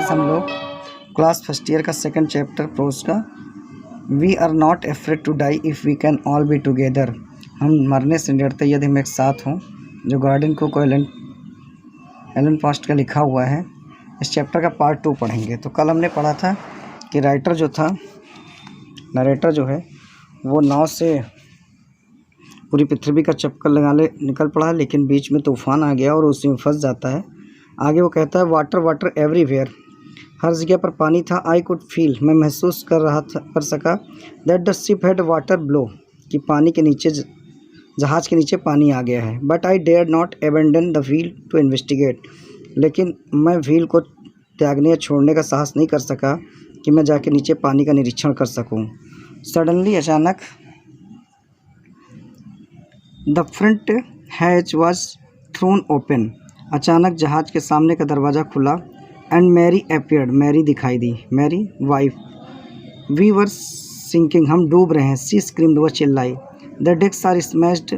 आज हम लोग क्लास फर्स्ट ईयर का सेकंड चैप्टर प्रोज का we are not afraid to die if we can all be together, हम मरने से डरते यदि हम एक साथ हों, जो गार्डन को एलन पोस्ट का लिखा हुआ है। इस चैप्टर का पार्ट 2 पढ़ेंगे। तो कल हमने पढ़ा था कि राइटर जो था, नरेटर जो है, वो नाव से पूरी पृथ्वी का चक्कर लगाने निकल पड़ा, लेकिन बीच में तूफान आ गया और उसी में फंस जाता है। आगे वो कहता है वाटर वाटर एवरीवेयर, हर जगह पर पानी था। आई कुड फील, मैं महसूस कर सका that the ship had water blow, कि पानी के नीचे, जहाज़ के नीचे पानी आ गया है। But I dare not abandon the wheel to investigate, लेकिन मैं व्हील को त्यागने या छोड़ने का साहस नहीं कर सका कि मैं जाके नीचे पानी का निरीक्षण कर सकूं। सडनली, अचानक, the front hatch was throne open, अचानक जहाज़ के सामने का दरवाज़ा खुला। एंड मैरी अपीयर्ड, मैरी दिखाई दी, Mary wife. We were sinking, हम डूब रहे हैं। सी स्क्रीम्ड, वह चिल्लाई। The decks are smashed,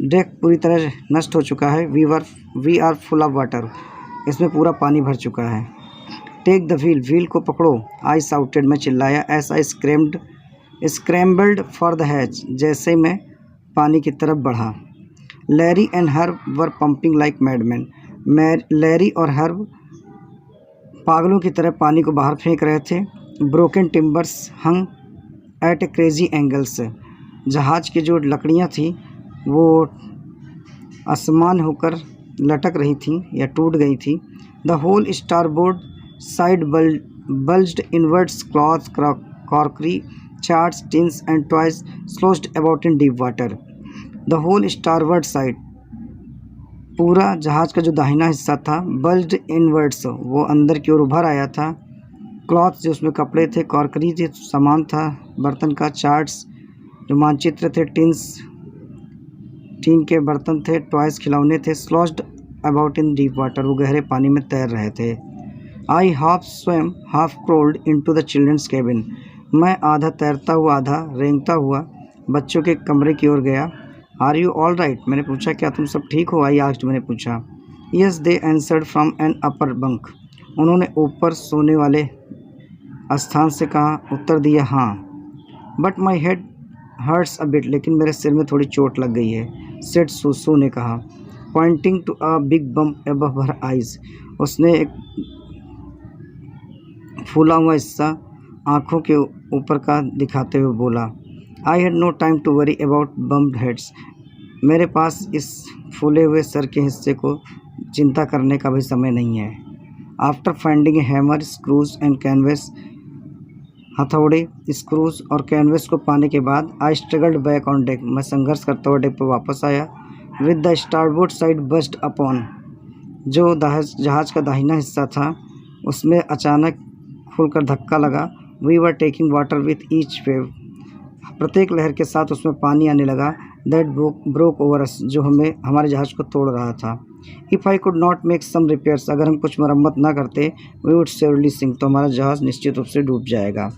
deck पूरी तरह नष्ट हो चुका है। We are full of water, इसमें पूरा पानी भर चुका है। टेक द व्हील, व्हील को पकड़ो। आई साउटेड, मैं चिल्लाया। As I scrambled for the hatch, जैसे मैं पानी की तरफ बढ़ा। Larry and Herb were pumping like madman, Larry और हर्ब पागलों की तरह पानी को बाहर फेंक रहे थे। Broken timbers hung at a crazy angles, जहाज़ की जो लकड़ियाँ थी वो असमान होकर लटक रही थीं या टूट गई थी। The whole starboard side bulged inwards, cloth, crockery, charts, tins and toys sloshed about in deep water. The whole starboard side, पूरा जहाज़ का जो दाहिना हिस्सा था, बल्ज्ड इनवर्ड्स, वो अंदर की ओर उभर आया था। क्लॉथ, जो उसमें कपड़े थे, कॉर्करी, जो सामान था बर्तन का, चार्ट्स, जो मानचित्र थे, टीन के बर्तन थे, टॉयज़, खिलौने थे, sloshed about in deep water, वो गहरे पानी में तैर रहे थे। I half swam half crawled into the children's cabin, मैं आधा तैरता हुआ आधा रेंगता हुआ बच्चों के कमरे की ओर गया। आर यू ऑल राइट, मैंने पूछा, क्या तुम सब ठीक हो? आई आस्क्ड, मैंने पूछा। Yes they answered from an upper bunk, उन्होंने ऊपर सोने वाले स्थान से कहा, उत्तर दिया, हाँ। But my head hurts a bit, लेकिन मेरे सिर में थोड़ी चोट लग गई है। सेड सुसु ने कहा, pointing to a big bump above her eyes, उसने एक फूला हुआ हिस्सा आँखों के ऊपर का दिखाते हुए बोला। I had no time to worry about bumped heads, मेरे पास इस फूले हुए सर के हिस्से को चिंता करने का भी समय नहीं है। After finding a hammer, screws and canvas, हथौड़े, स्क्रूज और कैनवस को पाने के बाद, I struggled back on deck, मैं संघर्ष करता हुआ डेक पर वापस आया। With the starboard side burst open, जो जहाज़ का दाहिना हिस्सा था उसमें अचानक खुलकर धक्का लगा। We were taking water with each wave, प्रत्येक लहर के साथ उसमें पानी आने लगा। दैट ब्रोक ओवर अस, जो हमारे जहाज़ को तोड़ रहा था। If I could not make some repairs, अगर हम कुछ मरम्मत ना करते, वी वुड श्योरली सिंक, तो हमारा जहाज़ निश्चित रूप से डूब जाएगा।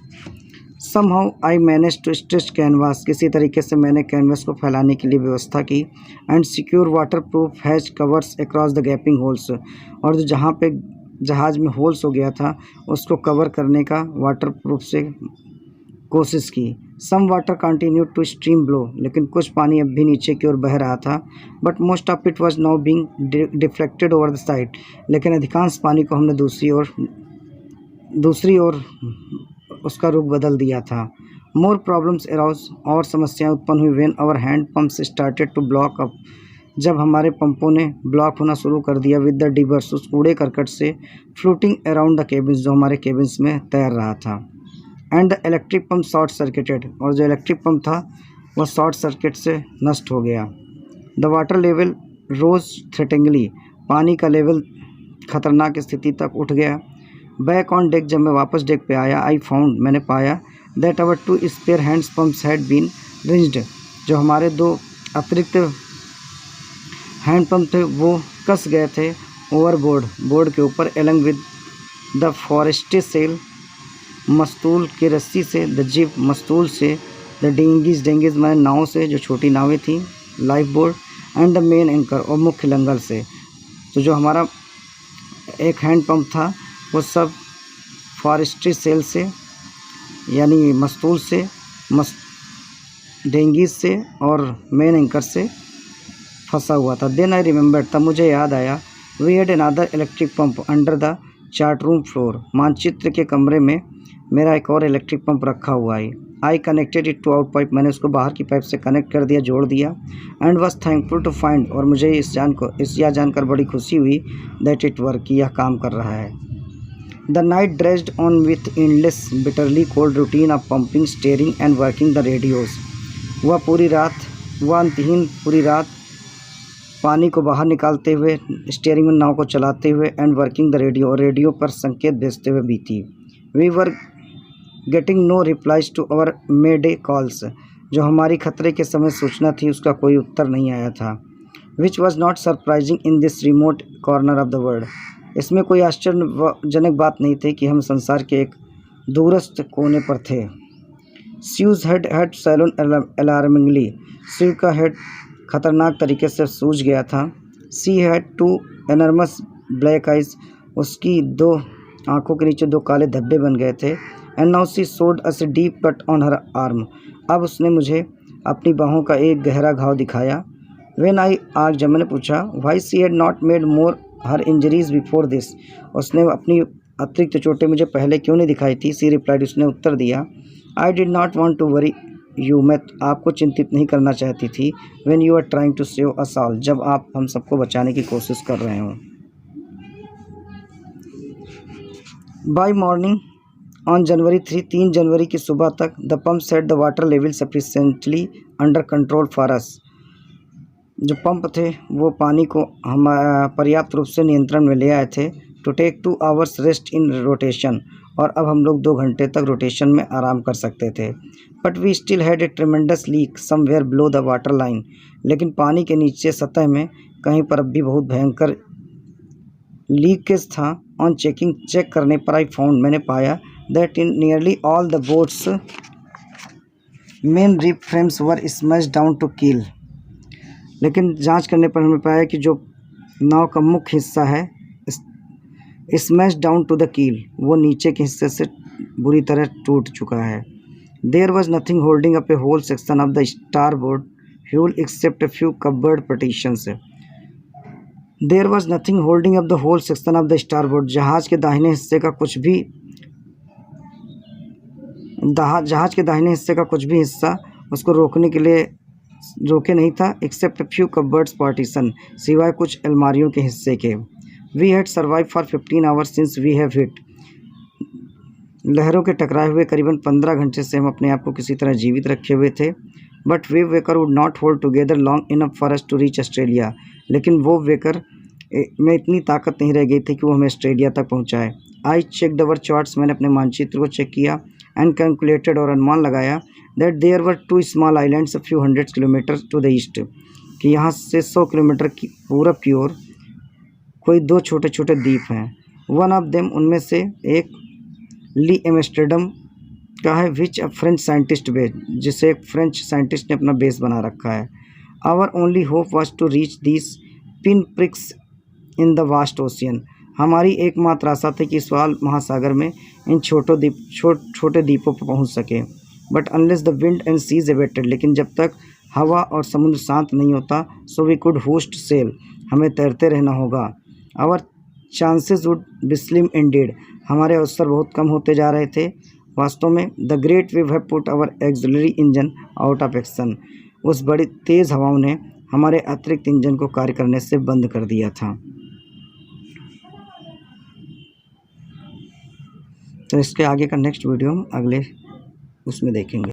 Somehow I manage to stretch canvas, किसी तरीके से मैंने कैनवास को फैलाने के लिए व्यवस्था की। And secure water proof has covers across the gapping holes, और जो जहाँ पे जहाज़ में होल्स हो गया था उसको कवर करने का वाटर प्रूफ से कोशिश की। Some water continue to stream below, लेकिन कुछ पानी अब भी नीचे की ओर बह रहा था। But most of it was now being deflected over the side, लेकिन अधिकांश पानी को हमने दूसरी ओर उसका रुख बदल दिया था। मोर प्रॉब्लम्स अराउज, और समस्याएं उत्पन्न हुई। When our hand pumps started to block up, जब हमारे पंपों ने ब्लॉक होना शुरू कर दिया। विद द डिबर्स, उस कूड़े करकट से, फ्लोटिंग अराउंड द केबिन्स, जो हमारे केबिन्स में तैर रहा था। And the electric pump short circuited, और जो इलेक्ट्रिक पम्प था वह शॉर्ट सर्किट से नष्ट हो गया। The water level rose threateningly, पानी का लेवल खतरनाक स्थिति तक उठ गया। बैक ऑन डेक, जब मैं वापस डेक पे आया, आई फाउंड, मैंने पाया, that our 2 spare hands pumps had been wrenched, जो हमारे 2 अतिरिक्त हैंड पंप थे वो कस गए थे बोर्ड के ऊपर। एलंग विद द फॉरेस्टे सेल, मस्तूल की रस्सी से, द जिप, मस्तूल से, द डेंगीज मैंने नाव से, जो छोटी नावें थीं, life board, and the main anchor, और मुख्य लंगर से। तो जो हमारा एक हैंड पंप था वो सब फॉरेस्ट्री सेल से यानी मस्तूल से, डेंगीज से और मेन एंकर से फंसा हुआ था। देन आई रिमेंबर, तब मुझे याद आया, we had another electric pump under the chart room floor, मानचित्र के कमरे में मेरा एक और इलेक्ट्रिक पंप रखा हुआ है। I connected it to out pipe, मैंने उसको बाहर की पाइप से कनेक्ट कर दिया, जोड़ दिया। And was thankful to find, और मुझे इस जानकर बड़ी खुशी हुई दैट इट वर्क, कि यह काम कर रहा है। The night dressed on with endless bitterly cold routine of pumping, steering and working the radios. वह अंतहीन पूरी रात पानी को बाहर निकालते हुए, स्टीयरिंग में नाव को चलाते हुए, एंड वर्किंग द रेडियो, और रेडियो पर संकेत भेजते हुए बीती। We were getting no replies to our mayday calls, जो हमारी खतरे के समय सूचना थी उसका कोई उत्तर नहीं आया था। Which was not surprising in this remote corner of the world, इसमें कोई आश्चर्यजनक बात नहीं थी कि हम संसार के एक दूरस्थ कोने पर थे। स्यूज हेड सैलून अलार्मिंगली, शिव का हेड खतरनाक तरीके से सूज गया था। She had two enormous black eyes, उसकी दो आंखों के नीचे दो काले धब्बे बन गए थे। And now she showed us deep cut on her arm, अब उसने मुझे अपनी बाहों का एक गहरा घाव दिखाया। व्हेन आई आस्क्ड, जब मैंने पूछा, why she had not made more her injuries before this, उसने अपनी अतिरिक्त चोटें मुझे पहले क्यों नहीं दिखाई थी। सी रिप्लाइड, उसने उत्तर दिया, I did not want to worry you, मैं आपको चिंतित नहीं करना चाहती थी। When you are trying to save us all, जब आप हम सबको बचाने की कोशिश कर रहे हों। बाय मॉर्निंग ऑन जनवरी 3 जनवरी की सुबह तक the pump set the water level sufficiently under control for us, जो पंप थे वो पानी को हम पर्याप्त रूप से नियंत्रण में ले आए थे। To take 2 hours rest in rotation, और अब हम लोग 2 घंटे तक रोटेशन में आराम कर सकते थे। But we still had a tremendous leak somewhere below the water line, लेकिन पानी के नीचे सतह में कहीं पर अब भी बहुत भयंकर लीकेज था। ऑन चेक करने पर आई फाउंड, मैंने पाया, that in nearly all the boats main rib frames were smashed down to keel, लेकिन जांच करने पर हमें पाया कि जो नाव का मुख्य हिस्सा है स्मैश डाउन टू द कील, वो नीचे के हिस्से से बुरी तरह टूट चुका है। There was nothing holding up a whole section of the starboard fuel except a few cupboard partitions. There was nothing holding up the whole section of the starboard, जहाज के दाहिने हिस्से का कुछ भी हिस्सा उसको रोके नहीं था, एक्सेप्ट फ्यू कवर्ड्स पार्टीशन, सिवाय कुछ अलमारियों के हिस्से के। We had survive for 15 hours since we have hit, लहरों के टकराए हुए करीबन 15 घंटे से हम अपने आप को किसी तरह जीवित रखे हुए थे। But Wavewalker would not hold together long enough for us to reach Australia, लेकिन वो वेकर में इतनी ताकत नहीं रह गई थी कि वो हमें ऑस्ट्रेलिया तक पहुंचाए। आई चेक अवर चार्ट्स, मैंने अपने मानचित्र को चेक किया। एंड कैलकुलेटेड, और अनुमान लगाया, that there were 2 small islands few 100 kilometre to the east, कि यहाँ से 100 किलोमीटर की पूरब की ओर कोई 2 छोटे छोटे द्वीप हैं। वन ऑफ देम, उनमें से एक ली एम्स्टर्डम का है, विच अ फ्रेंच साइंटिस्ट बेस, जिसे एक फ्रेंच साइंटिस्ट ने अपना बेस बना रखा है। Our only hope was to reach this pin pricks in the vast ocean, हमारी एकमात्र आशा थी कि विशाल महासागर में इन छोटे द्वीपों पर पहुंच सके। But unless the wind and seas abated, लेकिन जब तक हवा और समुद्र शांत नहीं होता, so we could hoist sail, हमें तैरते रहना होगा। Our chances would be slim indeed, हमारे अवसर बहुत कम होते जा रहे थे वास्तव में। The great wave have put our auxiliary engine out of action, उस बड़ी तेज़ हवाओं ने हमारे अतिरिक्त इंजन को कार्य करने से बंद कर दिया था। तो इसके आगे का नेक्स्ट वीडियो हम अगले उसमें देखेंगे।